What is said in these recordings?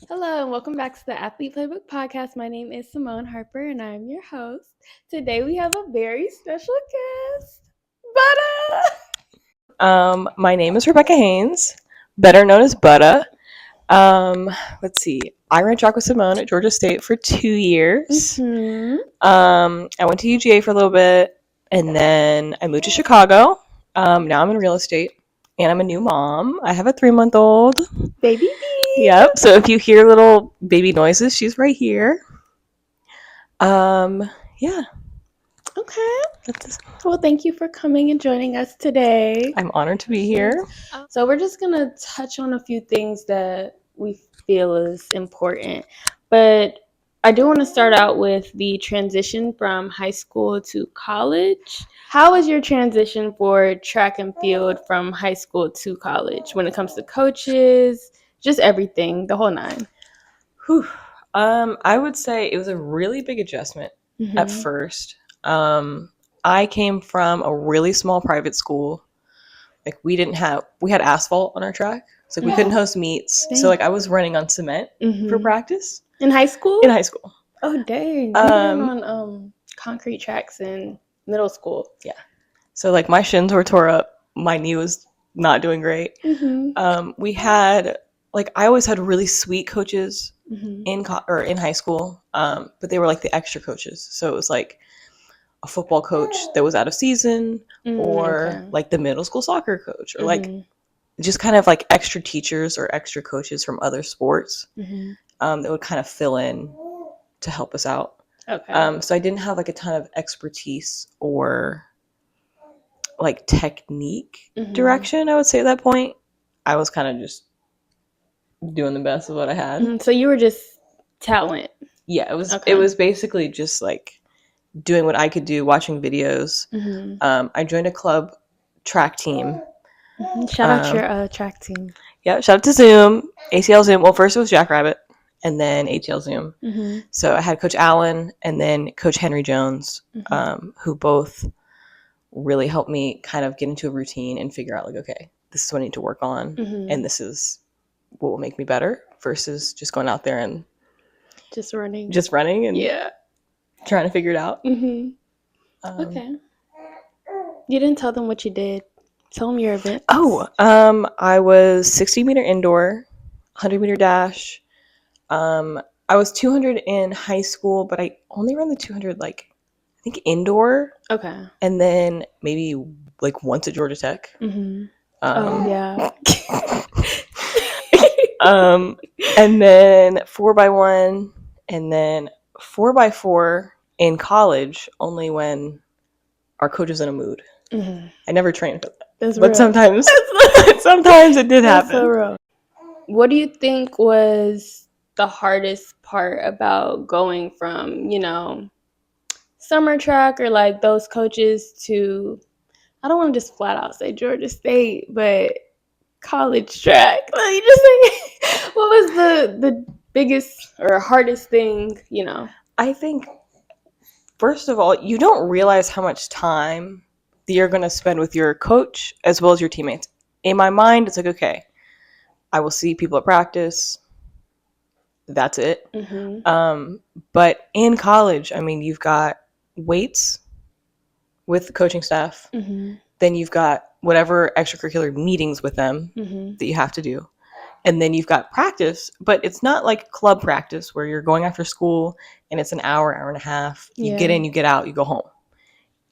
Hello, and welcome back to the Athlete Playbook Podcast. My name is Simone Harper, and I'm your host. Today we have a very special guest, Butta. My name is Rebekah Haynes, better known as Butta. Let's see. I ran track with Simone at Georgia State for 2 years. I went to UGA for a little bit, and then I moved to Chicago. Now I'm in real estate, and I'm a new mom. I have a 3-month-old. Baby B. Yep. So if you hear little baby noises, she's right here. Yeah. Okay. Well, thank you for coming and joining us today. I'm honored to be here. So we're just going to touch on a few things that we feel is important. But I do want to start out with the transition from high school to college. How was your transition for track and field from high school to college when it comes to coaches, just everything, the whole nine? Whew. I would say it was a really big adjustment at first. I came from a really small private school. Like we had asphalt on our track. So we couldn't host meets. Dang. So like I was running on cement for practice. In high school? In high school. Oh, dang. We ran on concrete tracks in middle school. Yeah. So like my shins were tore up. My knee was not doing great. We had I always had really sweet coaches in high school, but they were like the extra coaches. So it was like a football coach that was out of season, or like the middle school soccer coach, or like just kind of like extra teachers or extra coaches from other sports that would kind of fill in to help us out. Okay. So I didn't have like a ton of expertise or like technique direction, I would say at that point. I was kind of just doing the best of what I had. So you were just talent. Yeah, it was basically just like doing what I could do, watching videos. I joined a club track team. Shout out your track team. Yeah, shout out to Zoom, ATL Zoom. Well, first it was Jackrabbit, and then ATL Zoom. So I had Coach Allen and then Coach Henry Jones, who both really helped me kind of get into a routine and figure out like, okay, this is what I need to work on, and this is what will make me better versus just going out there and just running and trying to figure it out. Okay. You didn't tell them what you did. Tell them your event. I was 60-meter indoor, 100-meter dash. I was 200 in high school, but I only ran the 200 I think indoor. Okay. And then maybe like once at Georgia Tech. Yeah. And then 4x1, and then 4x4 in college only when our coach was in a mood. I never trained for that. But sometimes it did happen. So real. What do you think was the hardest part about going from, summer track or like those coaches to, I don't want to just flat out say Georgia State, but college track? Like, you just say, what was the biggest or hardest thing, I think, first of all, you don't realize how much time that you're going to spend with your coach as well as your teammates. In my mind, it's like, okay, I will see people at practice. That's it. But in college, I mean, you've got weights with the coaching staff. Then you've got whatever extracurricular meetings with them that you have to do. And then you've got practice, but it's not like club practice where you're going after school and it's an hour and a half. You get in, you get out, you go home.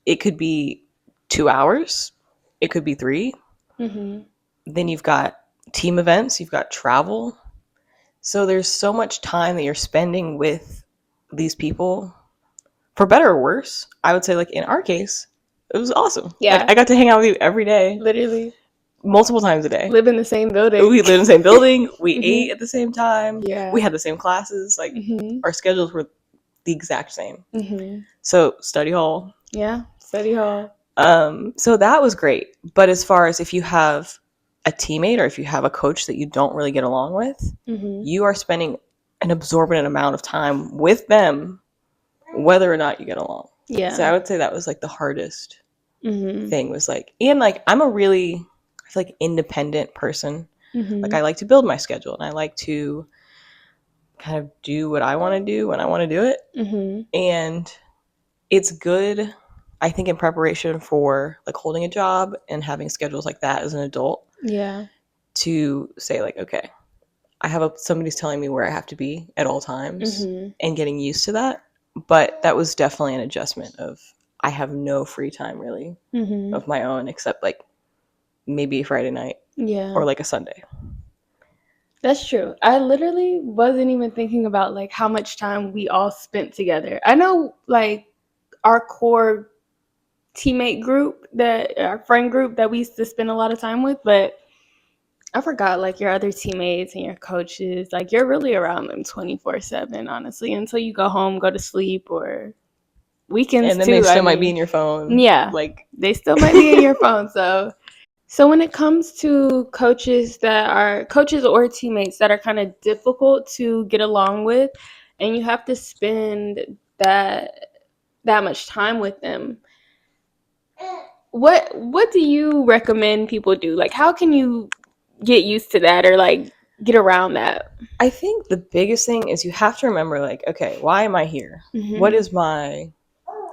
It could be 2 hours. It could be 3. Then you've got team events. You've got travel. So there's so much time that you're spending with these people, for better or worse. I would say, like in our case, it was awesome. Yeah. Like, I got to hang out with you every day. Literally. Multiple times a day. Live in the same building. We lived in the same building. We ate at the same time. Yeah. We had the same classes. Like our schedules were the exact same. So study hall. Yeah, study hall. So that was great. But as far as if you have a teammate or if you have a coach that you don't really get along with, you are spending an absorbent amount of time with them, whether or not you get along. Yeah. So I would say that was like the hardest thing was like, and like I'm a really, I feel like independent person. Like I like to build my schedule and I like to kind of do what I want to do when I want to do it. Mm-hmm. And it's good, I think, in preparation for like holding a job and having schedules like that as an adult. Yeah. To say like, okay, I have somebody's telling me where I have to be at all times, Mm-hmm. and getting used to that. But that was definitely an adjustment of I have no free time really Mm-hmm. of my own except like maybe a Friday night Yeah. or like a Sunday. That's true. I literally wasn't even thinking about like how much time we all spent together. I know like our core teammate group, that our friend group that we used to spend a lot of time with, but I forgot like your other teammates and your coaches. Like you're really around them 24/7, honestly, until you go home, go to sleep, or weekends And then they too. still might be in your phone. Yeah, Like they still might be in your phone. So when it comes to coaches or teammates that are kind of difficult to get along with, and you have to spend that much time with them, what do you recommend people do? Like, how can you get used to that or like get around that? I think the biggest thing is you have to remember like, okay, why am I here? Mm-hmm. What is my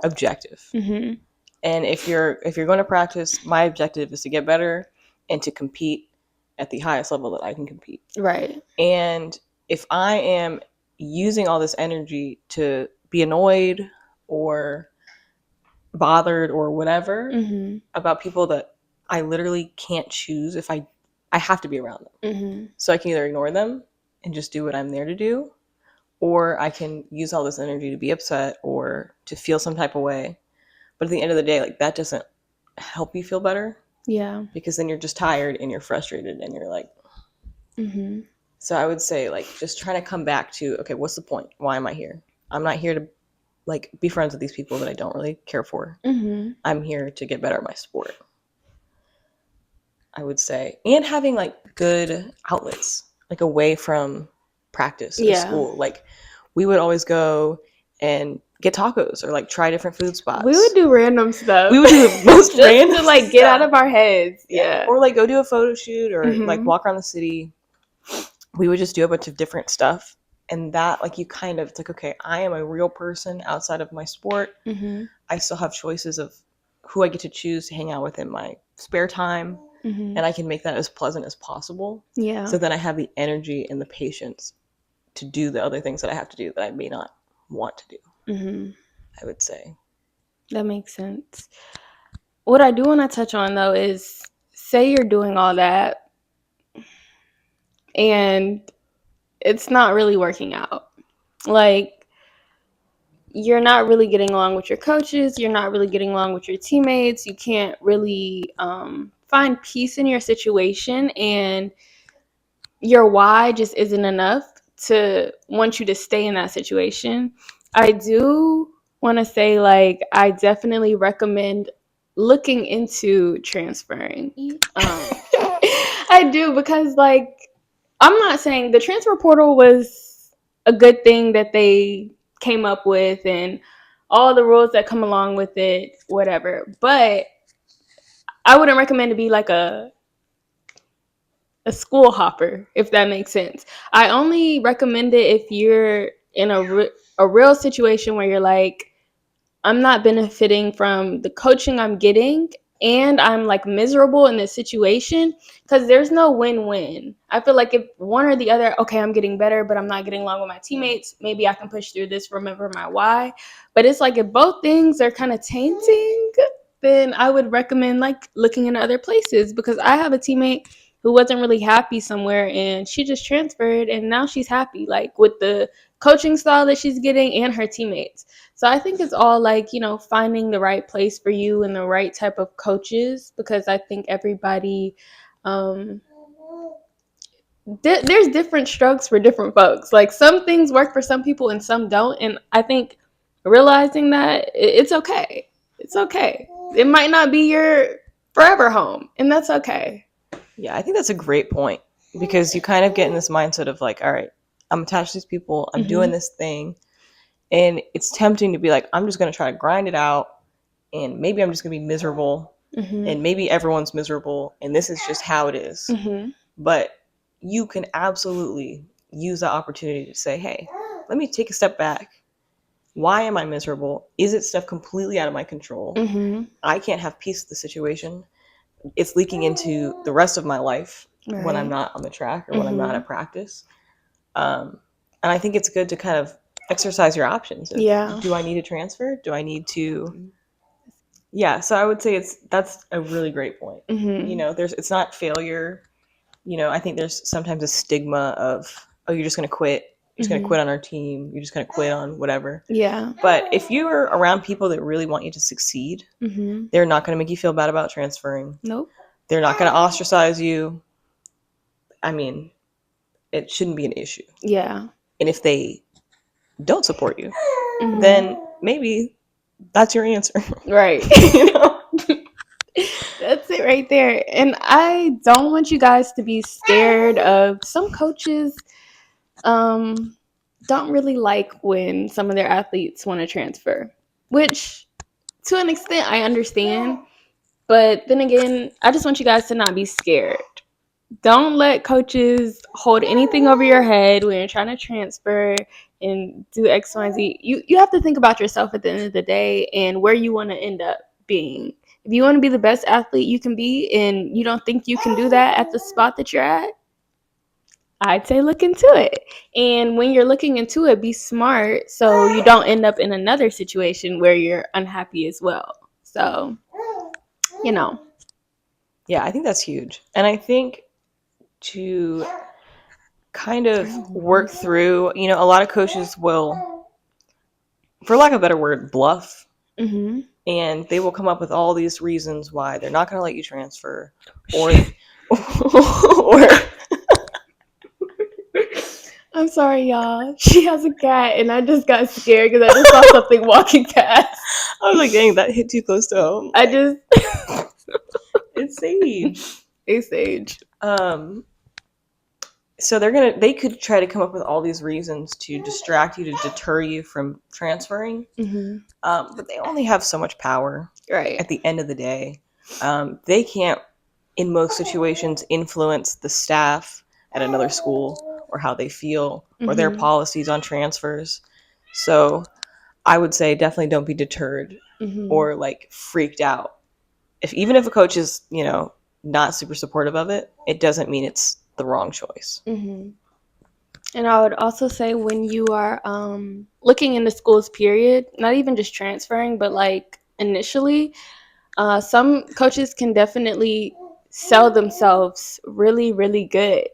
objective? Mm-hmm. And if you're going to practice, my objective is to get better and to compete at the highest level that I can compete. Right. And if I am using all this energy to be annoyed or bothered or whatever Mm-hmm. about people that I literally can't choose, if I have to be around them. Mm-hmm. So I can either ignore them and just do what I'm there to do, or I can use all this energy to be upset or to feel some type of way. But at the end of the day, like that doesn't help you feel better. Yeah. Because then you're just tired and you're frustrated and you're like, Mm-hmm. so I would say like just trying to come back to, okay, what's the point? Why am I here? I'm not here to like be friends with these people that I don't really care for. Mm-hmm. I'm here to get better at my sport, I would say. And having like good outlets, like away from practice or school. Like we would always go and get tacos or like try different food spots. We would do random stuff. We would do the most just random to like get out of our heads. Yeah. Or like go do a photo shoot or Mm-hmm. like walk around the city. We would just do a bunch of different stuff. And that like you kind of, it's like, okay, I am a real person outside of my sport. Mm-hmm. I still have choices of who I get to choose to hang out with in my spare time. Mm-hmm. And I can make that as pleasant as possible. Yeah. So then I have the energy and the patience to do the other things that I have to do that I may not want to do. Mm-hmm. I would say. That makes sense. What I do want to touch on though is, say you're doing all that and it's not really working out. Like, you're not really getting along with your coaches. You're not really getting along with your teammates. You can't really find peace in your situation, and your why just isn't enough to want you to stay in that situation. I do want to say, like, I definitely recommend looking into transferring. I do, because, like, I'm not saying the transfer portal was a good thing that they came up with and all the rules that come along with it, whatever. But I wouldn't recommend to be like a school hopper, if that makes sense. I only recommend it if you're in a real situation where you're like, I'm not benefiting from the coaching I'm getting, and I'm like miserable in this situation, because there's no win-win. I feel like if one or the other, okay, I'm getting better, but I'm not getting along with my teammates, maybe I can push through this, remember my why. But it's like if both things are kind of tainting, then I would recommend like looking into other places, because I have a teammate who wasn't really happy somewhere and she just transferred and now she's happy, like with the coaching style that she's getting and her teammates. So I think it's all like, finding the right place for you and the right type of coaches, because I think everybody, there's different strokes for different folks. Like some things work for some people and some don't. And I think realizing that it's okay. It's okay. It might not be your forever home, and that's okay. Yeah, I think that's a great point, because you kind of get in this mindset of like, all right, I'm attached to these people, I'm doing this thing, and it's tempting to be like, I'm just going to try to grind it out, and maybe I'm just going to be miserable, and maybe everyone's miserable, and this is just how it is. But you can absolutely use that opportunity to say, hey, let me take a step back. Why am I miserable? Is it stuff completely out of my control? Mm-hmm. I can't have peace with the situation. It's leaking into the rest of my life when I'm Right. not on the track or when I'm not at practice. And I think it's good to kind of exercise your options. Yeah. Do I need to transfer? Do I need to? Yeah. So I would say that's a really great point. Mm-hmm. It's not failure. I think there's sometimes a stigma of, oh, you're just going to quit. You're just going to quit on our team. You're just going to quit on whatever. Yeah. But if you're around people that really want you to succeed, they're not going to make you feel bad about transferring. Nope. They're not going to ostracize you. I mean, it shouldn't be an issue. Yeah. And if they don't support you, then maybe that's your answer. Right. That's it right there. And I don't want you guys to be scared of some coaches don't really like when some of their athletes want to transfer, which to an extent I understand. But then again, I just want you guys to not be scared. Don't let coaches hold anything over your head when you're trying to transfer and do X, Y, and Z. You have to think about yourself at the end of the day and where you want to end up being. If you want to be the best athlete you can be and you don't think you can do that at the spot that you're at, I'd say look into it. And when you're looking into it, be smart so you don't end up in another situation where you're unhappy as well. So, you know. Yeah, I think that's huge. And I think to kind of work through, a lot of coaches will, for lack of a better word, bluff. Mm-hmm. And they will come up with all these reasons why they're not going to let you transfer, or or I'm sorry, y'all. She has a cat, and I just got scared because I just saw something walking past. I was like, dang, that hit too close to home. It's Sage. It's Sage. So they could try to come up with all these reasons to distract you, to deter you from transferring. But they only have so much power. Right. At the end of the day, they can't, in most situations, influence the staff at another school or how they feel or their policies on transfers. So I would say definitely don't be deterred or like freaked out. Even if a coach is, not super supportive of it, it doesn't mean it's the wrong choice. And I would also say when you are looking into schools, period, not even just transferring, but like initially, some coaches can definitely sell themselves really, really good.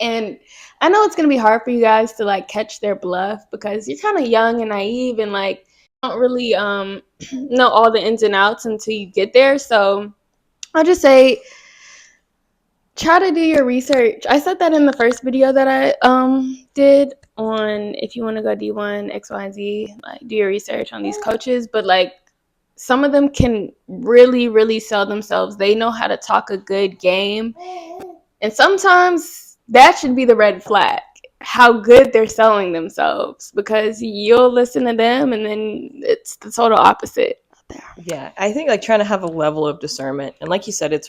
And I know it's going to be hard for you guys to like catch their bluff because you're kind of young and naive and like don't really know all the ins and outs until you get there. So I'll just say try to do your research. I said that in the first video that I did on if you want to go D1 X, Y, and Z, like do your research on these coaches. But like some of them can really, really sell themselves. They know how to talk a good game, and sometimes that should be the red flag. How good they're selling themselves, because you'll listen to them and then it's the total opposite. Yeah, I think like trying to have a level of discernment, and like you said, it's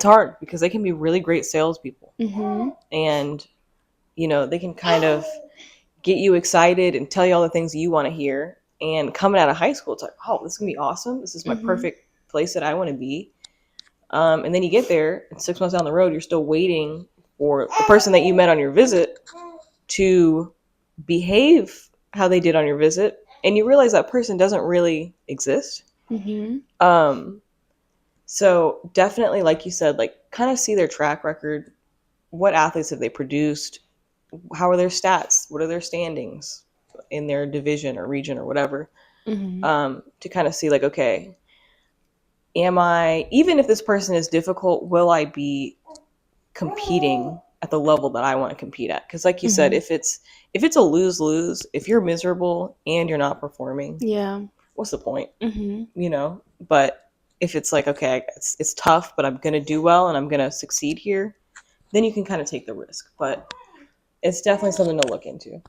hard because they can be really great salespeople, and they can kind of get you excited and tell you all the things you want to hear. And coming out of high school, it's like, oh, this is gonna be awesome. This is my perfect place that I want to be. And then you get there, and 6 months down the road, you're still waiting for the person that you met on your visit to behave how they did on your visit, and you realize that person doesn't really exist. So definitely, like you said, like kind of see their track record. What athletes have they produced? How are their stats? What are their standings in their division or region or whatever? To kind of see like, okay, even if this person is difficult, will I be competing at the level that I want to compete at? Because like you said, if it's a lose-lose, if you're miserable and you're not performing, what's the point? But if it's like, okay, it's tough, but I'm going to do well and I'm going to succeed here, then you can kind of take the risk. But it's definitely something to look into.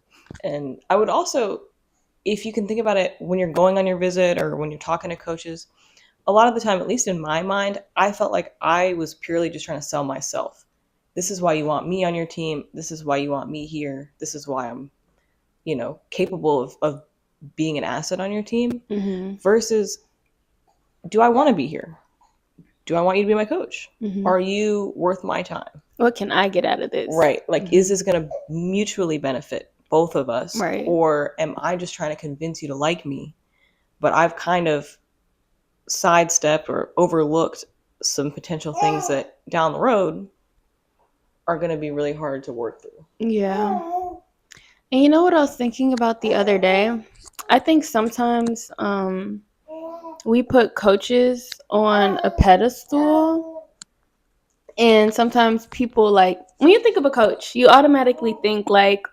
And I would also, if you can think about it when you're going on your visit or when you're talking to coaches, a lot of the time, at least in my mind, I felt like I was purely just trying to sell myself. this is why you want me on your team. This is why you want me here. This is why I'm, capable of being an asset on your team, Mm-hmm. versus, do I want to be here? Do I want you to be my coach? Mm-hmm. Are you worth my time? What can I get out of this? Right. Like, Mm-hmm. is this going to mutually benefit both of us? Right. Or am I just trying to convince you to like me? But I've kind of sidestepped or overlooked some potential things that down the road are going to be really hard to work through. Yeah. And you know what I was thinking about the other day? I think sometimes we put coaches on a pedestal, and sometimes people, like, when you think of a coach, you automatically think like,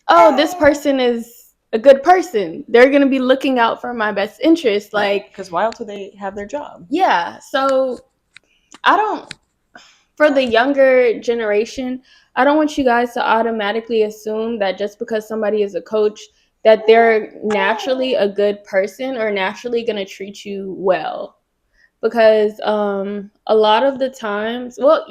oh, this person is a good person. They're going to be looking out for my best interest. Like, because why else would they have their job? Yeah. So I don't, for the younger generation, I don't want you guys to automatically assume that just because somebody is a coach, that they're naturally a good person or naturally going to treat you well. Because a lot of the times, well,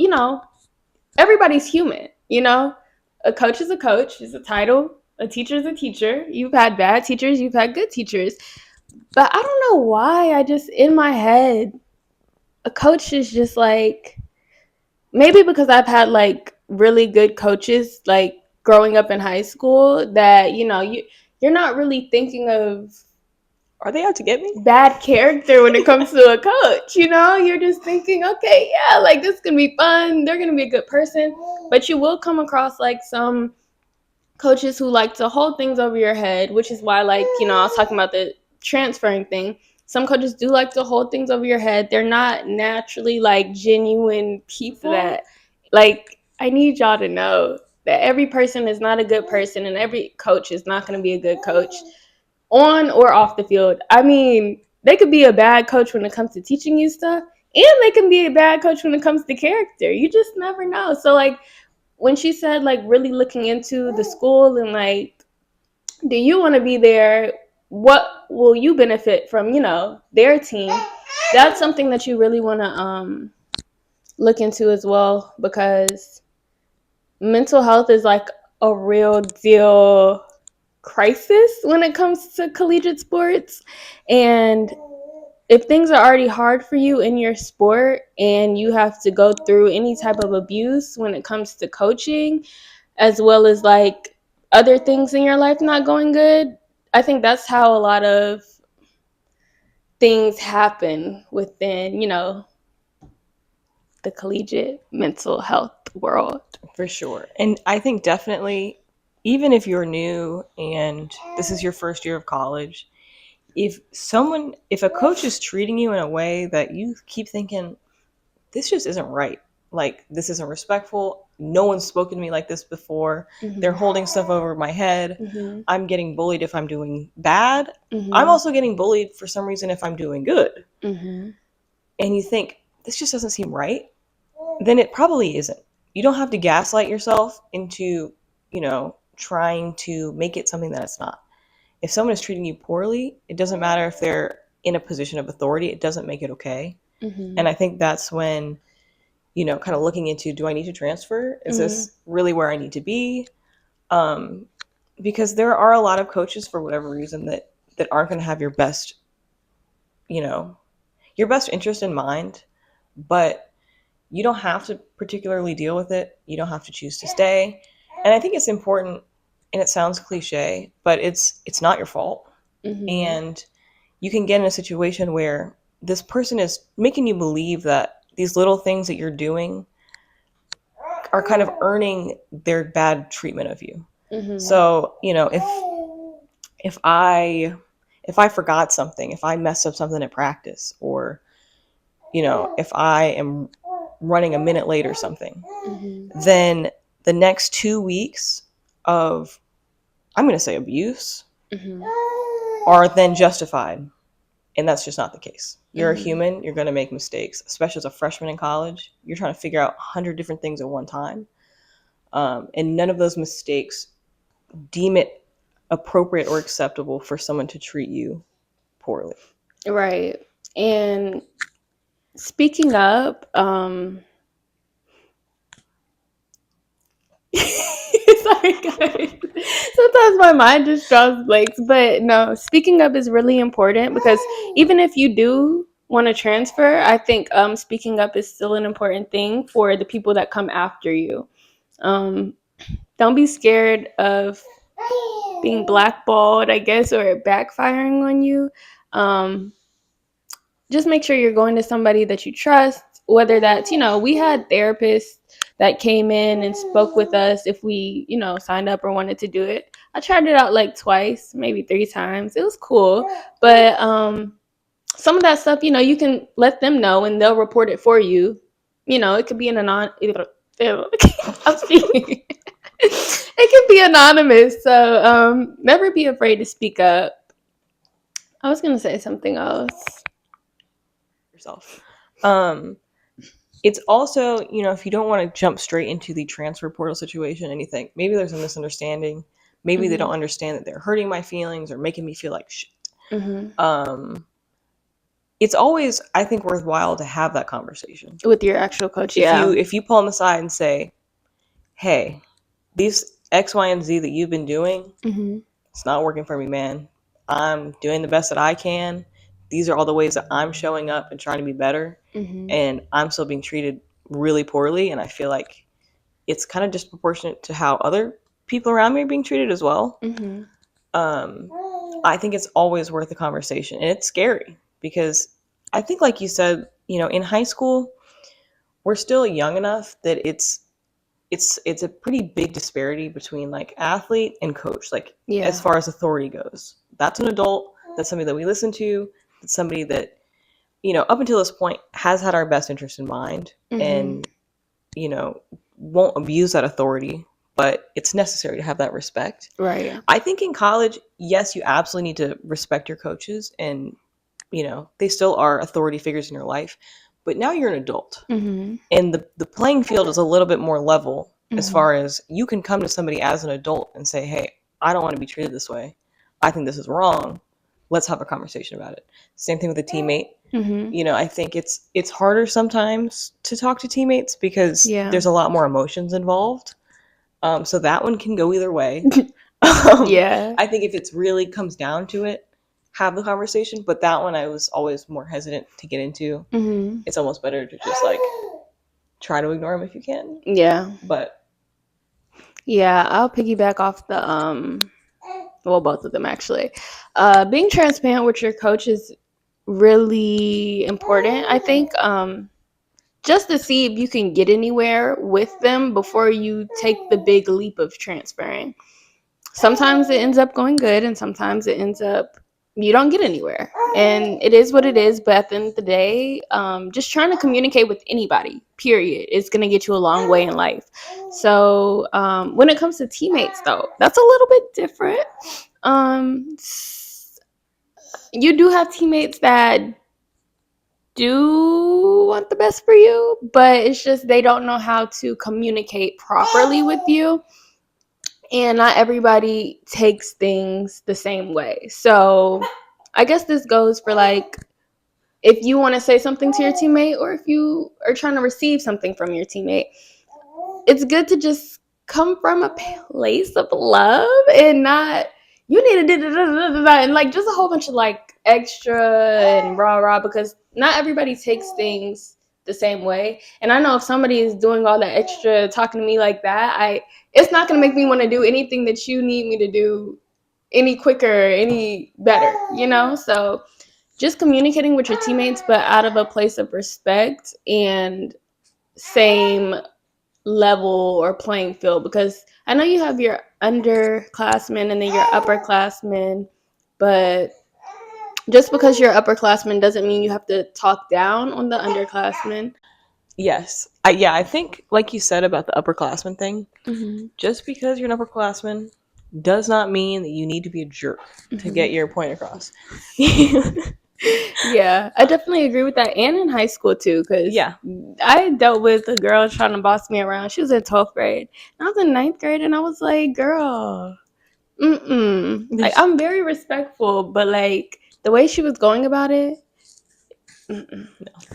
everybody's human, A coach is a coach, is a title. A teacher is a teacher. You've had bad teachers, you've had good teachers. But I don't know why, I just, in my head, a coach is just like, maybe because I've had like really good coaches like growing up in high school, that you're not really thinking of Are they out to get me? bad character when it comes to a coach. You're just thinking, okay, yeah, like this can be fun, they're gonna be a good person. But you will come across like some coaches who like to hold things over your head, which is why, like, I was talking about the transferring thing. Some coaches do like to hold things over your head. They're not naturally like genuine people. That, like, I need y'all to know that every person is not a good person, and every coach is not going to be a good coach on or off the field. I mean, they could be a bad coach when it comes to teaching you stuff, and they can be a bad coach when it comes to character. You just never know. So, like, when she said, like, really looking into the school and, like, do you want to be there? What will you benefit from, their team? That's something that you really want to look into as well, because mental health is like a real deal crisis when it comes to collegiate sports. And if things are already hard for you in your sport and you have to go through any type of abuse when it comes to coaching, as well as like other things in your life not going good, I think that's how a lot of things happen within, the collegiate mental health world. For sure. And I think definitely, even if you're new and this is your first year of college, if a coach is treating you in a way that you keep thinking, this just isn't right, like, this isn't respectful, no one's spoken to me like this before, they're holding stuff over my head, I'm getting bullied if I'm doing bad, I'm also getting bullied for some reason if I'm doing good, and you think, this just doesn't seem right, then it probably isn't. You don't have to gaslight yourself into, trying to make it something that it's not. If someone is treating you poorly, it doesn't matter if they're in a position of authority, it doesn't make it okay. And I think that's when, kind of looking into, do I need to transfer? Is this really where I need to be? Because there are a lot of coaches, for whatever reason, that aren't going to have your best, your best interest in mind, but you don't have to particularly deal with it. You don't have to choose to stay. And I think it's important, and it sounds cliche, but it's not your fault. And you can get in a situation where this person is making you believe that these little things that you're doing are kind of earning their bad treatment of you. So, if I forgot something, if I messed up something at practice, or if I am running a minute late or something, then the next 2 weeks of, I'm going to say, abuse are then justified. And that's just not the case. You're a human. You're going to make mistakes, especially as a freshman in college. You're trying to figure out 100 different things at one time. And none of those mistakes deem it appropriate or acceptable for someone to treat you poorly. Right. And speaking up, Sorry, guys. Sometimes my mind just draws blanks. But no, speaking up is really important because even if you do want to transfer, I think speaking up is still an important thing for the people that come after you. Um, don't be scared of being blackballed, I guess, or backfiring on you. Um, just make sure you're going to somebody that you trust, whether that's, we had therapists that came in and spoke with us if we, signed up or wanted to do it. I tried it out like twice, maybe 3 times. It was cool. But some of that stuff, you can let them know and they'll report it for you. It could be an I'm speaking. It can be anonymous. So never be afraid to speak up. I was going to say something else. Yourself. It's also, if you don't want to jump straight into the transfer portal situation and you think maybe there's a misunderstanding, maybe they don't understand that they're hurting my feelings or making me feel like shit. It's always, I think, worthwhile to have that conversation with your actual coach. If you pull them aside and say, hey, these X, Y, and Z that you've been doing, it's not working for me, man. I'm doing the best that I can. These are all the ways that I'm showing up and trying to be better. And I'm still being treated really poorly. And I feel like it's kind of disproportionate to how other people around me are being treated as well. I think it's always worth a conversation. And it's scary because I think, like you said, in high school, we're still young enough that it's a pretty big disparity between like athlete and coach, like as far as authority goes. That's an adult, that's somebody that we listen to, that's somebody that, up until this point has had our best interest in mind and, won't abuse that authority, but it's necessary to have that respect. Right. I think in college, yes, you absolutely need to respect your coaches and, they still are authority figures in your life, but now you're an adult. And the playing field is a little bit more level as far as you can come to somebody as an adult and say, hey, I don't want to be treated this way. I think this is wrong. Let's have a conversation about it. Same thing with a teammate. I think it's harder sometimes to talk to teammates because there's a lot more emotions involved. So that one can go either way. I think if it really comes down to it, have the conversation. But that one I was always more hesitant to get into. It's almost better to just like try to ignore them if you can. But I'll piggyback off the both of them actually. Being transparent with your coach is really important, I think, just to see if you can get anywhere with them before you take the big leap of transferring. Sometimes it ends up going good and sometimes it ends up you don't get anywhere, and it is what it is. But at the end of the day, just trying to communicate with anybody, period, is going to get you a long way in life. So when it comes to teammates, though, that's a little bit different. You do have teammates that do want the best for you, but it's just they don't know how to communicate properly with you. And not everybody takes things the same way. So I guess this goes for like if you want to say something to your teammate or if you are trying to receive something from your teammate, it's good to just come from a place of love and not you need to and like just a whole bunch of like extra and rah because not everybody takes things the same way. And I know if somebody is doing all that extra talking to me like that, it's not going to make me want to do anything that you need me to do any quicker, any better, So just communicating with your teammates, but out of a place of respect and same level or playing field, because I know you have your underclassmen and then your upperclassmen, but just because you're upperclassmen doesn't mean you have to talk down on the underclassmen. Yes. I think, like you said about the upperclassman thing, just because you're an upperclassman does not mean that you need to be a jerk to get your point across. Yeah, I definitely agree with that. And in high school, too, because I dealt with a girl trying to boss me around. She was in 12th grade. And I was in 9th grade, and I was like, girl, Like, I'm very respectful, but, like, the way she was going about it, no.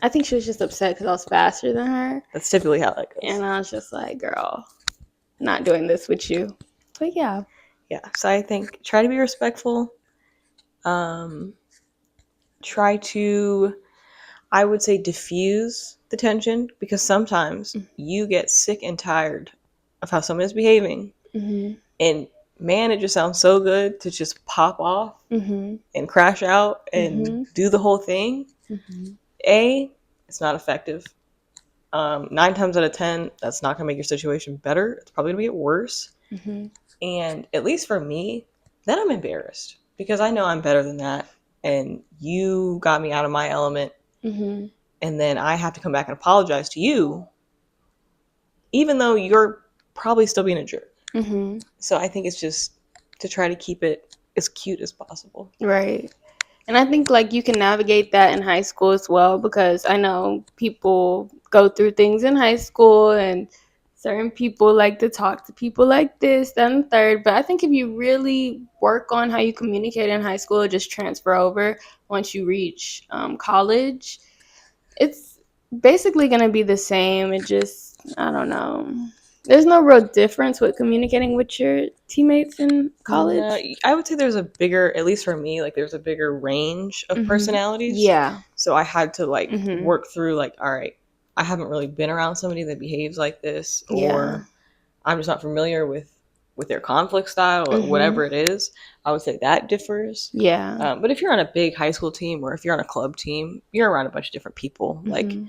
I think she was just upset because I was faster than her. That's typically how that goes. And I was just like, girl, not doing this with you. But yeah. Yeah. So I think try to be respectful. Try to, I would say, diffuse the tension, because sometimes you get sick and tired of how someone is behaving. Mm-hmm. And man, it just sounds so good to just pop off Mm-hmm. and crash out and Mm-hmm. do the whole thing. Mm-hmm. It's not effective. 9 times out of 10, that's not going to make your situation better. It's probably going to make it worse. Mm-hmm. And at least for me, then I'm embarrassed because I know I'm better than that. And you got me out of my element. Mm-hmm. And then I have to come back and apologize to you, even though you're probably still being a jerk. Mm-hmm. So I think it's just to try to keep it as cute as possible. Right. And I think like you can navigate that in high school as well, because I know people go through things in high school and certain people like to talk to people like this, that, and third. But I think if you really work on how you communicate in high school, just transfer over once you reach college, it's basically going to be the same. It just, I don't know. There's no real difference with communicating with your teammates in No, college. I would say there's a bigger, at least for me, like there's a bigger range of Mm-hmm. personalities. Yeah. So I had to like Mm-hmm. work through like, all right, I haven't really been around somebody that behaves like this, Yeah. or I'm just not familiar with their conflict style or Mm-hmm. whatever it is. I would say that differs. Yeah. But if you're on a big high school team or if you're on a club team, you're around a bunch of different people. Like Mm-hmm.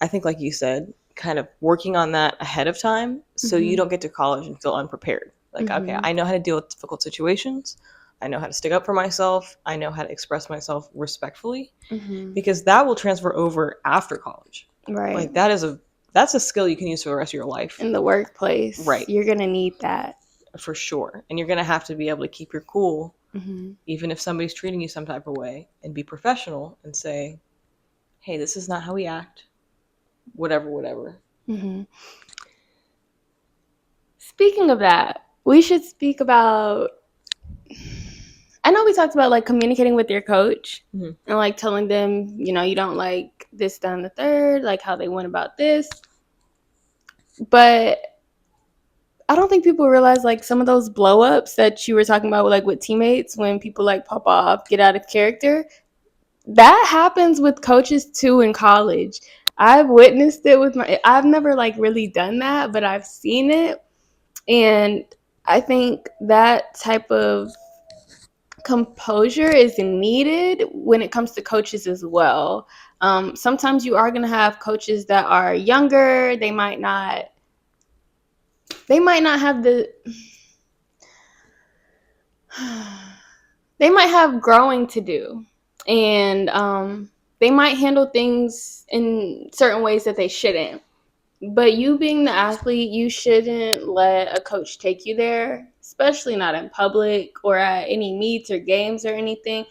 I think, like you said, kind of working on that ahead of time so you Mm-hmm. don't get to college and feel unprepared. Like, okay, Mm-hmm. I know how to deal with difficult situations. I know how to stick up for myself. I know how to express myself respectfully, Mm-hmm. because that will transfer over after college. Right. Like that's a skill you can use for the rest of your life. In the workplace, Right. you're gonna need that. For sure. And you're going to have to be able to keep your cool Mm-hmm. even if somebody's treating you some type of way, and be professional and say, "Hey, this is not how we act." Whatever, whatever. Mm-hmm. Speaking of that, we should speak about. I know we talked about like communicating with your coach Mm-hmm. and like telling them, you don't like this, that, and the third, like how they went about this. But I don't think people realize like some of those blow ups that you were talking about, like with teammates, when people like pop off, get out of character. That happens with coaches too in college. I've witnessed it with I've never like really done that, but I've seen it. And I think that type of composure is needed when it comes to coaches as well. Sometimes you are going to have coaches that are younger. They might not have the they might have growing to do, and they might handle things in certain ways that they shouldn't. But you being the athlete, you shouldn't let a coach take you there, especially not in public or at any meets or games or anything.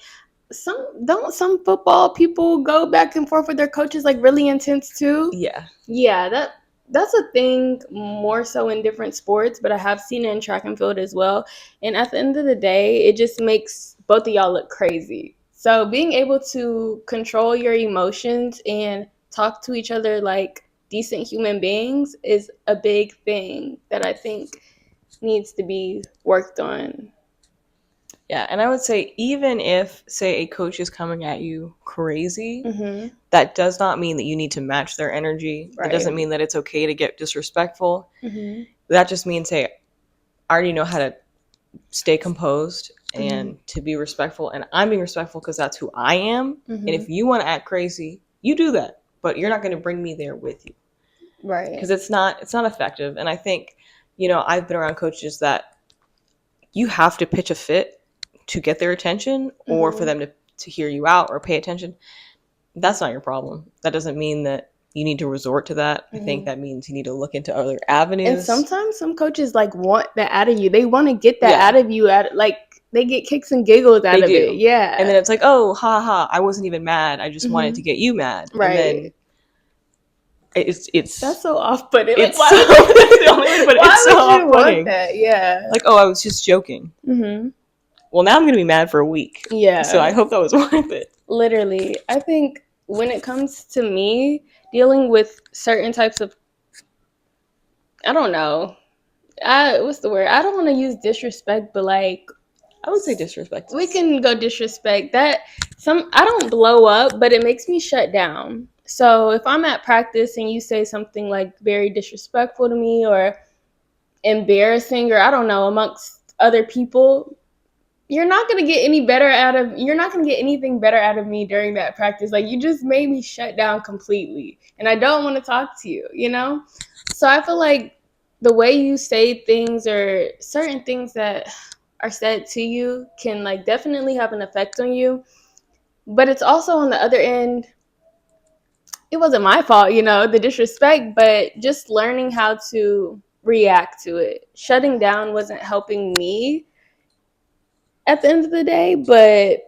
Some football people go back and forth with their coaches like really intense too. Yeah. Yeah, that's a thing more so in different sports, but I have seen it in track and field as well. And at the end of the day, it just makes both of y'all look crazy. So being able to control your emotions and talk to each other like decent human beings is a big thing that I think needs to be worked on. Yeah, and I would say even if, say, a coach is coming at you crazy, Mm-hmm. that does not mean that you need to match their energy. That Right. doesn't mean that it's okay to get disrespectful. Mm-hmm. That just means, hey, I already know how to stay composed Mm-hmm. and to be respectful, and I'm being respectful because that's who I am. And Mm-hmm. if you want to act crazy, you do that, but you're not going to bring me there with you, Right. because it's not effective. And I think, I've been around coaches that you have to pitch a fit to get their attention, or for them to hear you out or pay attention. That's not your problem. That doesn't mean that you need to resort to that. I think that means you need to look into other avenues. And sometimes some coaches like want that out of you. They want to get that out of you. They get kicks and giggles out of it. Yeah. And then it's like, oh, ha ha, I wasn't even mad. I just wanted to get you mad. Right. And then it's that's so off-putting. Like, it's that's the only way to put it. It's so off-putting. That? Yeah. Like, oh, I was just joking. Mm-hmm. Well, now I'm gonna be mad for a week. Yeah. So I hope that was worth it. Literally, I think when it comes to me dealing with certain types of, I don't know, what's the word? I don't want to use disrespect, but like, I would say disrespect. we can go disrespect. That I don't blow up, but it makes me shut down. So if I'm at practice and you say something like very disrespectful to me or embarrassing, or I don't know, amongst other people, you're not going to get you're not going to get anything better out of me during that practice. Like, you just made me shut down completely, and I don't want to talk to you, you know? So I feel like the way you say things, or certain things that are said to you, can like definitely have an effect on you. But it's also on the other end, it wasn't my fault, the disrespect, but just learning how to react to it. Shutting down wasn't helping me at the end of the day, but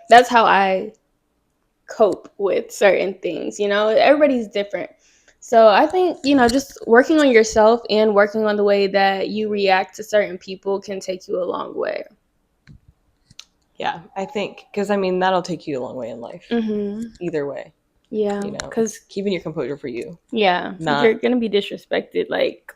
that's how I cope with certain things. Everybody's different. So I think, just working on yourself and working on the way that you react to certain people can take you a long way. Yeah, I think, because I mean, that'll take you a long way in life. Mm-hmm. Either way. Yeah. Because keeping your composure for you. Yeah. You're going to be disrespected, like,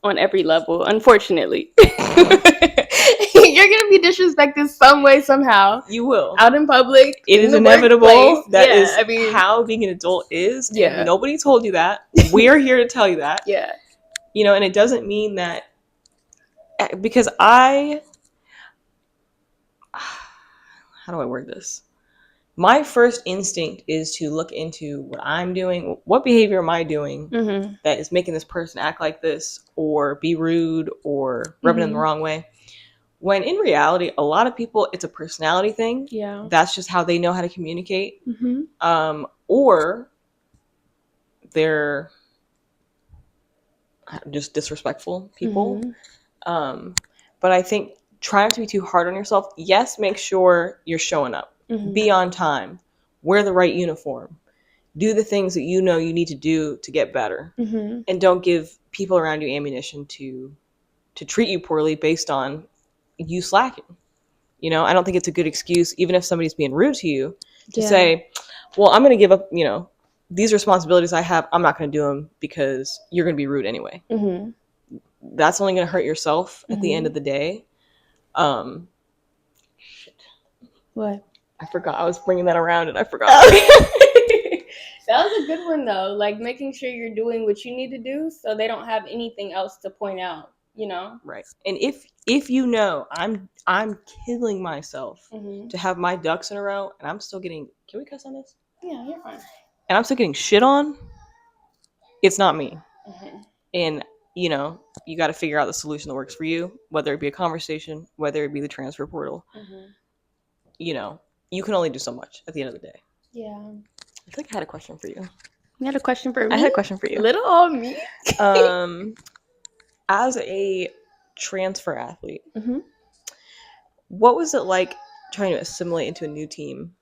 on every level, unfortunately. You're going to be disrespected some way, somehow. You will. Out in public. It is inevitable. That is how being an adult is. Yeah. And nobody told you that. We are here to tell you that. Yeah. And it doesn't mean that, because how do I word this? My first instinct is to look into what I'm doing. What behavior am I doing that is making this person act like this, or be rude, or rubbing them the wrong way? When in reality, a lot of people, it's a personality thing. Yeah. That's just how they know how to communicate. Or they're just disrespectful people. But I think try not to be too hard on yourself. Yes, make sure you're showing up. Be on time. Wear the right uniform. Do the things that you know you need to do to get better. And don't give people around you ammunition to treat you poorly based on you slacking. I don't think it's a good excuse, even if somebody's being rude to you, to say, well, I'm going to give up, these responsibilities I have, I'm not going to do them because you're going to be rude anyway. That's only going to hurt yourself at the end of the day. Shit. What? I forgot. I was bringing that around and I forgot. That was a good one, though. Like, making sure you're doing what you need to do so they don't have anything else to point out, Right. And if I'm killing myself to have my ducks in a row, and I'm still getting, can we cuss on this? Yeah, you're fine. And I'm still getting shit on, it's not me. And, you got to figure out the solution that works for you, whether it be a conversation, whether it be the transfer portal. You can only do so much at the end of the day. Yeah. I feel like I had a question for you. You had a question for me? I had a question for you. Little old me. As a transfer athlete, what was it like trying to assimilate into a new team,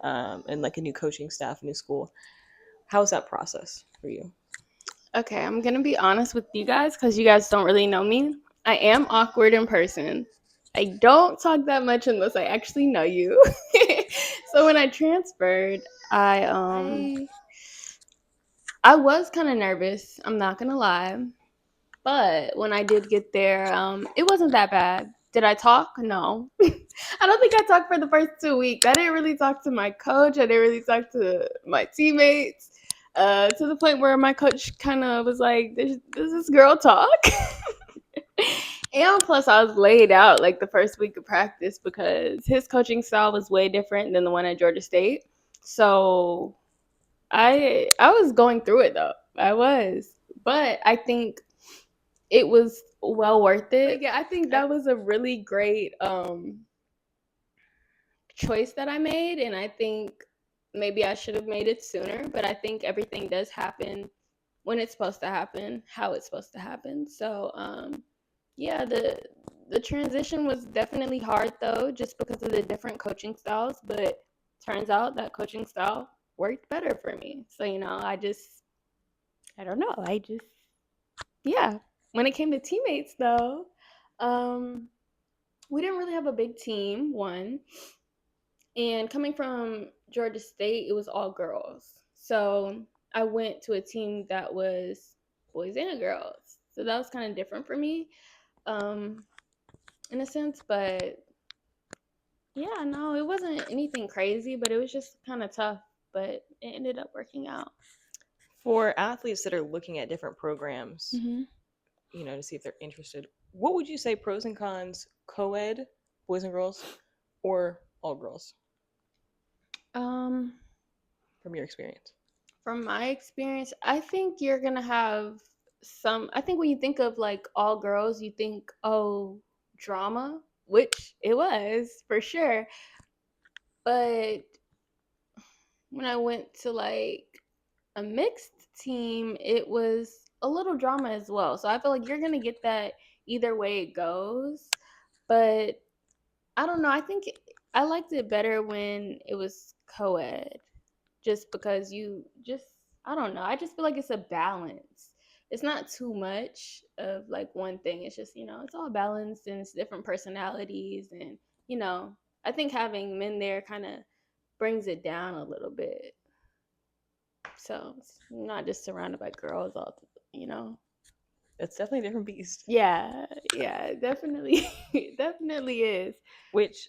and like a new coaching staff, a new school? How was that process for you? Okay, I'm going to be honest with you guys because you guys don't really know me. I am awkward in person. I don't talk that much unless I actually know you. So when I transferred, I was kind of nervous. I'm not going to lie. But when I did get there, it wasn't that bad. Did I talk? No. I don't think I talked for the first 2 weeks. I didn't really talk to my coach. I didn't really talk to my teammates. To the point where my coach kind of was like, does this girl talk? And plus, I was laid out like the first week of practice because his coaching style was way different than the one at Georgia State. So I was going through it, though. I was. But I think it was well worth it. Yeah, I think that was a really great choice that I made, and I think maybe I should have made it sooner, but I think everything does happen when it's supposed to happen, how it's supposed to happen. So yeah, the transition was definitely hard, though, just because of the different coaching styles, but turns out that coaching style worked better for me. So I don't know, yeah. When it came to teammates, though, we didn't really have a big team, one. And coming from Georgia State, it was all girls. So I went to a team that was boys and girls. So that was kind of different for me, in a sense. But yeah, no, it wasn't anything crazy, but it was just kind of tough. But it ended up working out. For athletes that are looking at different programs, Mm-hmm. to see if they're interested, what would you say pros and cons, co-ed, boys and girls, or all girls, Um, from your experience? from my experience, I think you're gonna have some. I think when you think of like all girls, you think, oh, drama, which it was for sure. But when I went to like a mixed team, it was a little drama as well. So I feel like you're gonna get that either way it goes. But I don't know. I think I liked it better when it was co-ed, just because you just, I don't know. I just feel like it's a balance. It's not too much of like one thing. It's just, it's all balanced and it's different personalities. And, I think having men there kind of brings it down a little bit. So it's not just surrounded by girls all. It's definitely a different beast. Yeah, definitely. Definitely is. Which,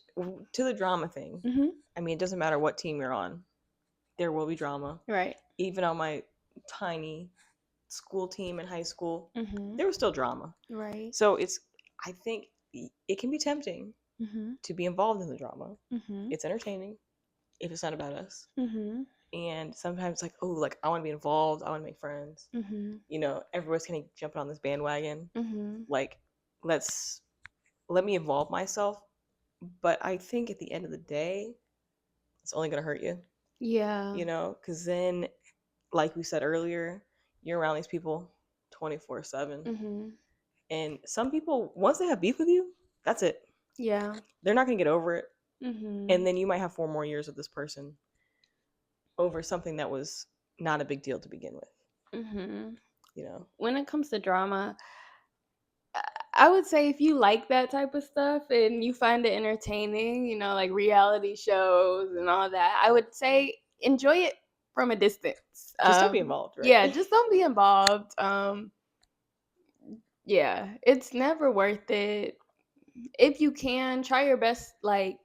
to the drama thing, Mm-hmm. I mean, it doesn't matter what team you're on, there will be drama. Right. Even on my tiny school team in high school, Mm-hmm. there was still drama. Right. So I think it can be tempting Mm-hmm. to be involved in the drama. Mm-hmm. It's entertaining if it's not about us. Mm-hmm. And sometimes, like, oh, like, I want to be involved. I want to make friends. Mm-hmm. Everybody's kind of jumping on this bandwagon. Mm-hmm. Like, let me involve myself. But I think at the end of the day, it's only going to hurt you. Yeah. Because then, like we said earlier, you're around these people 24/7. Mm-hmm. And some people, once they have beef with you, that's it. Yeah. They're not going to get over it. Mm-hmm. And then you might have 4 more years with this person over something that was not a big deal to begin with. Mm-hmm. You know? When it comes to drama, I would say if you like that type of stuff and you find it entertaining, like reality shows and all that, I would say enjoy it from a distance. Just don't be involved, right? Yeah, just don't be involved. Yeah, it's never worth it. If you can, try your best, like,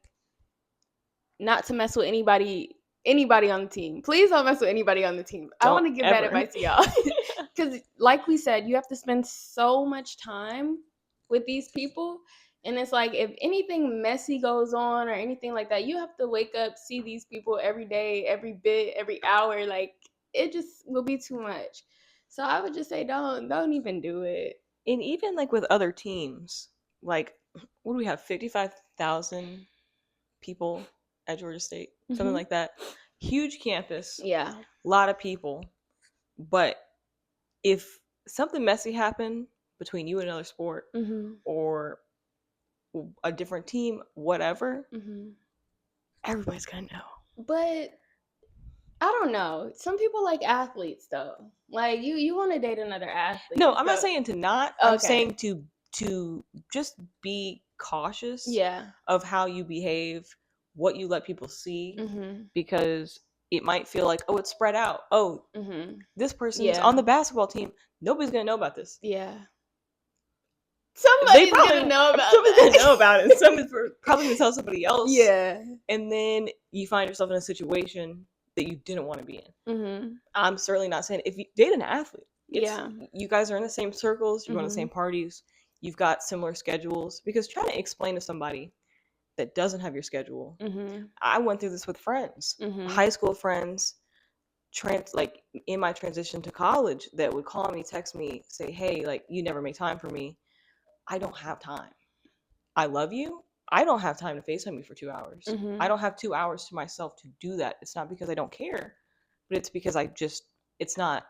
not to mess with anybody on the team. Please don't mess with anybody on the team. I want to give that advice to y'all. Because like we said, you have to spend so much time with these people. And it's like, if anything messy goes on or anything like that, you have to wake up, see these people every day, every bit, every hour. Like, it just will be too much. So I would just say don't even do it. And even like with other teams, like, what do we have? 55,000 people at Georgia State, something like that. Huge campus. Yeah. A lot of people. But if something messy happened between you and another sport, or a different team, whatever, everybody's gonna know. But I don't know. Some people like athletes though. Like you want to date another athlete. No, I'm not saying to not. Okay. I'm saying to just be cautious. Yeah. Of how you behave, what you let people see, because it might feel like, oh, it's spread out. Oh, this person's on the basketball team. Nobody's gonna know about this. Yeah. Somebody's gonna know about it. And somebody's probably gonna tell somebody else. Yeah. And then you find yourself in a situation that you didn't want to be in. I'm certainly not saying if you date an athlete, you guys are in the same circles, you're going to the same parties, you've got similar schedules. Because trying to explain to somebody that doesn't have your schedule, I went through this with friends, high school friends, like in my transition to college, that would call me, text me, say, hey, like, you never make time for me. I don't have time. I love you. I don't have time to FaceTime you for 2 hours. I don't have 2 hours to myself to do that. It's not because I don't care, but it's because it's not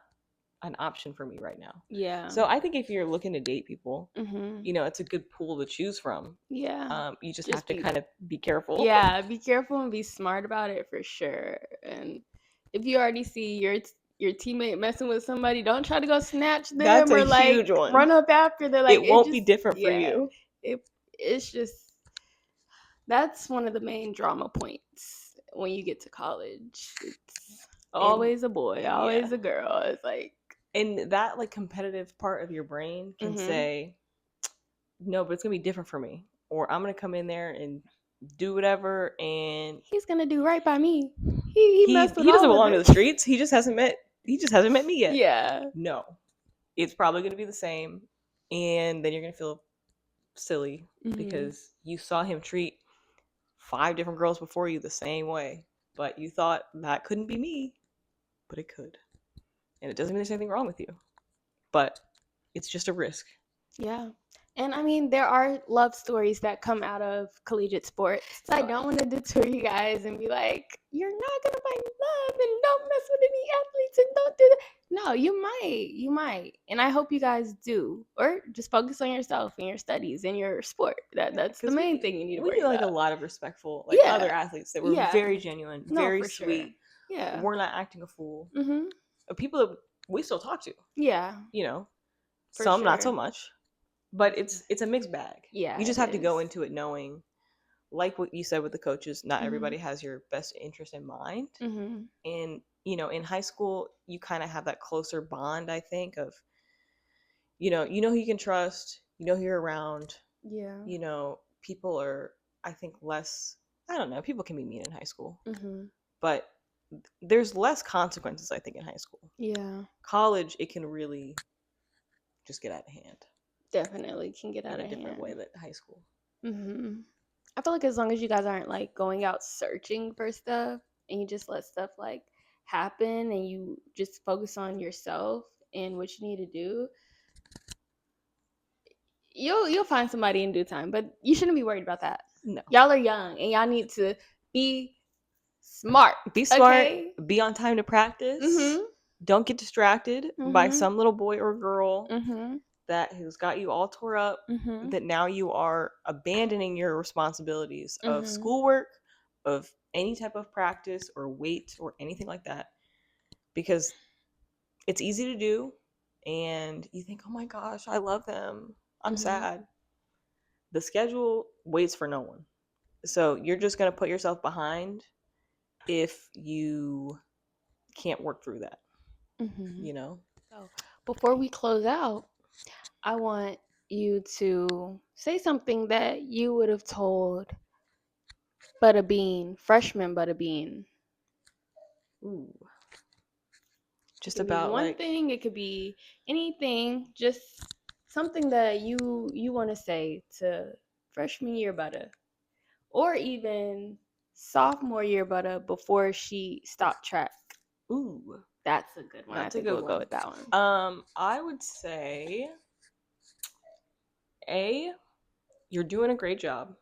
an option for me right now. Yeah. So I think if you're looking to date people, it's a good pool to choose from. Yeah. You just have to kind of be careful. Yeah, be careful and be smart about it for sure. And if you already see your teammate messing with somebody, don't try to go snatch them. That's or a like huge one. Run up after. They're like, it won't be different for you. It's just, that's one of the main drama points when you get to college. It's always a boy, always a girl. It's like, And that like competitive part of your brain can say, no, but it's gonna be different for me, or I'm gonna come in there and do whatever, and he's gonna do right by me. He messed with he doesn't all of belong to it. the streets. He just hasn't met me yet. Yeah. No, it's probably gonna be the same, and then you're gonna feel silly because you saw him treat 5 different girls before you the same way, but you thought that couldn't be me, but it could, and it doesn't mean there's anything wrong with you, but it's just a risk. Yeah. And I mean, there are love stories that come out of collegiate sports. So I don't want to deter you guys and be like, you're not going to find love and don't mess with any athletes and don't do that. No, you might. You might. And I hope you guys do. Or just focus on yourself and your studies and your sport. That's the main thing you need to worry We knew like about. a lot of respectful like other athletes that were very genuine, very sweet. Sure. Yeah. We're not acting a fool. People that we still talk to. Yeah. You know, some not so much. But it's a mixed bag. Yeah. You just have to go into it knowing, like what you said with the coaches, not everybody has your best interest in mind. And, you know, in high school, you kind of have that closer bond, I think, of, you know who you can trust, you know who you're around. Yeah. You know, people are, I think, less, I don't know, people can be mean in high school. But there's less consequences, I think, in high school. Yeah. College, it can really just get out of hand. Definitely can get out of hand. In a different way than high school. I feel like as long as you guys aren't like going out searching for stuff and you just let stuff like happen and you just focus on yourself and what you need to do, you'll find somebody in due time. But you shouldn't be worried about that. No. Y'all are young and y'all need to be smart. Be smart. Okay? Be on time to practice. Don't get distracted by some little boy or girl that has got you all tore up, that now you are abandoning your responsibilities of schoolwork, of any type of practice or weight or anything like that, because it's easy to do and you think, oh my gosh, I love them, I'm sad. The schedule waits for no one, so you're just going to put yourself behind if you can't work through that. You know, so before we close out, I want you to say something that you would have told freshman Butta. ooh, just it could about be one like thing, it could be anything, just something that you want to say to freshman year Butta, or even sophomore year Butta before she stopped track. Ooh, that's a good one. That's I think a good we'll one. Go with that one. I would say, you're doing a great job.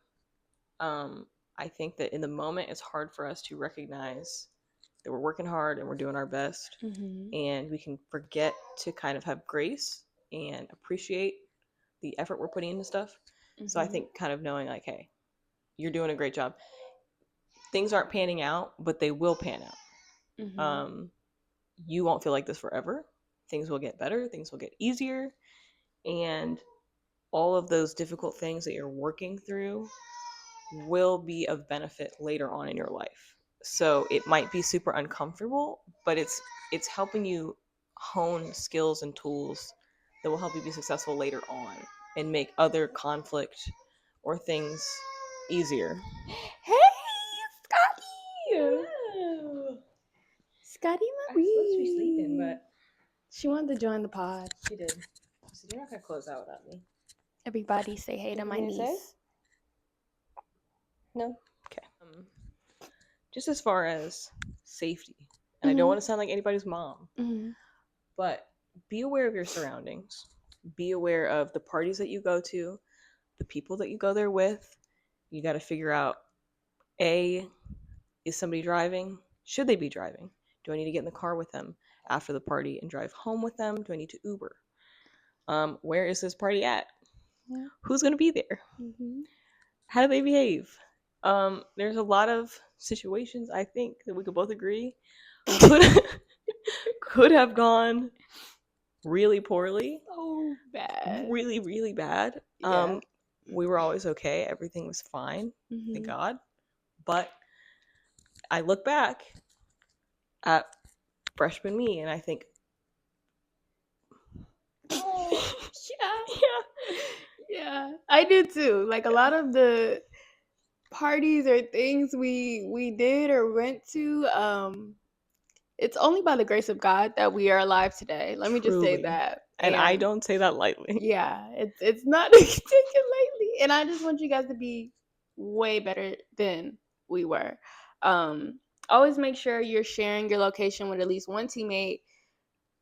I think that in the moment it's hard for us to recognize that we're working hard and we're doing our best, and we can forget to kind of have grace and appreciate the effort we're putting into stuff. So I think kind of knowing like, hey, you're doing a great job. Things aren't panning out, but they will pan out. You won't feel like this forever. Things will get better. Things will get easier. And all of those difficult things that you're working through will be of benefit later on in your life. So it might be super uncomfortable, but it's helping you hone skills and tools that will help you be successful later on and make other conflict or things easier. Hey, Scotty! Hello. Scotty Marie. I was supposed to be sleeping, but she wanted to join the pod. She did. So you're not gonna close out without me. Everybody say hey to my niece. Say? No? Okay. Just as far as safety, and I don't want to sound like anybody's mom, but be aware of your surroundings. Be aware of the parties that you go to, the people that you go there with. You got to figure out, A, is somebody driving? Should they be driving? Do I need to get in the car with them after the party and drive home with them? Do I need to Uber? Where is this party at? Yeah. Who's going to be there? How do they behave? There's a lot of situations, I think, that we could both agree could have gone really poorly. Oh, bad. Really, really bad. Yeah. We were always okay. Everything was fine. Thank God. But I look back at freshman me and I think, Yeah, I do too. Like a lot of the parties or things we did or went to, it's only by the grace of God that we are alive today. Let me just say Truly. that. And I And don't say that lightly. yeah, it's not taken lightly. And I just want you guys to be way better than we were. Always make sure you're sharing your location with at least one teammate.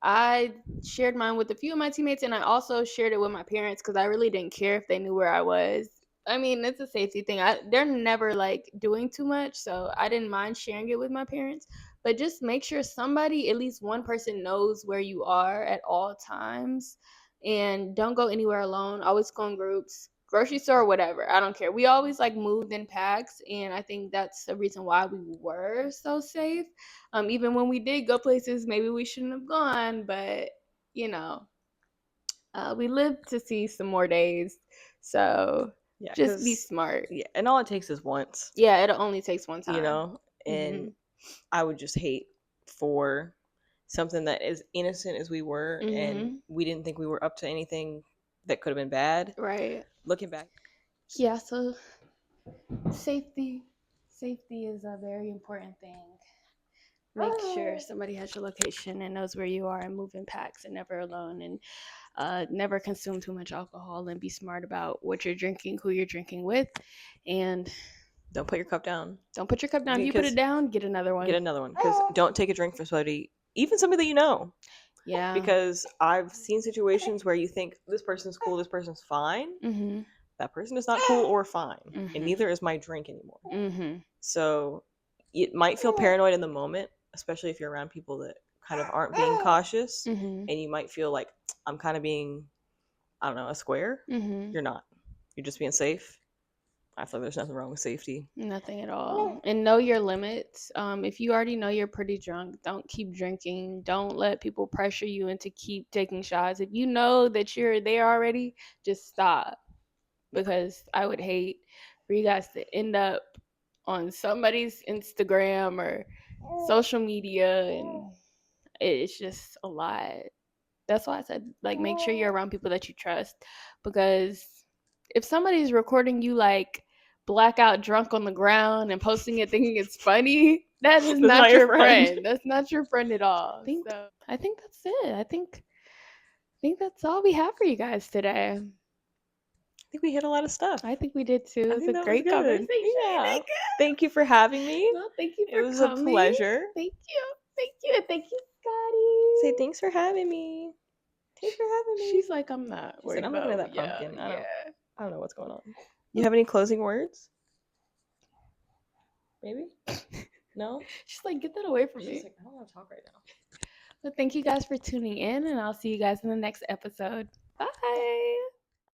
I shared mine with a few of my teammates, and I also shared it with my parents because I really didn't care if they knew where I was. I mean, it's a safety thing. They're never like doing too much, so I didn't mind sharing it with my parents. But just make sure somebody, at least one person, knows where you are at all times, and don't go anywhere alone. Always go in groups, grocery store, whatever. I don't care. We always like moved in packs, and I think that's the reason why we were so safe. Even when we did go places maybe we shouldn't have gone, but you know, we lived to see some more days. So Yeah, just be because smart. yeah, and all it takes is once, Yeah, it only takes one you time. know. And I would just hate for something that as innocent as we were, and we didn't think we were up to anything that could have been bad. Right. Looking back, Yeah. So safety is a very important thing. Make sure somebody has your location and knows where you are, and move in packs and never alone, and never consume too much alcohol, and be smart about what you're drinking, who you're drinking with, and don't put your cup down. don't put your cup down. If you put it down, get another one. Get another one, because don't take a drink from somebody, even somebody that you know. Yeah. Because I've seen situations where you think this person's cool, this person's fine. Mm-hmm. That person is not cool or fine, Mm-hmm. and neither is my drink anymore. Mm-hmm. So it might feel paranoid in the moment, especially if you're around people that kind of aren't being cautious, Mm-hmm. and you might feel like I'm kind of being, I don't know, a square. Mm-hmm. You're not. You're just being safe. I feel like there's nothing wrong with safety. Nothing at all. And know your limits. If you already know you're pretty drunk, don't keep drinking. Don't let people pressure you into keep taking shots. If you know that you're there already, just stop. Because I would hate for you guys to end up on somebody's Instagram or social media, and it's just a lot. That's why I said, like, make sure you're around people that you trust, because if somebody's recording you like blackout drunk on the ground and posting it thinking it's funny, that is not your friend. That's not your friend at all. So I think that's it. I think that's all we have for you guys today. I think we hit a lot of stuff. I think we did too. It was a great conversation. Yeah. Thank you for having me. Well, thank you for It was coming. a pleasure. Thank you. Thank you. And thank you, Scotty. Say thanks for having me. Thanks for having me. She's like, I'm not worried I'm about looking at that pumpkin. Yeah. I don't know what's going on. You have any closing words? Maybe? No? She's like, get that away from me. She's like, I don't want to talk right now. But thank you guys for tuning in, and I'll see you guys in the next episode. Bye.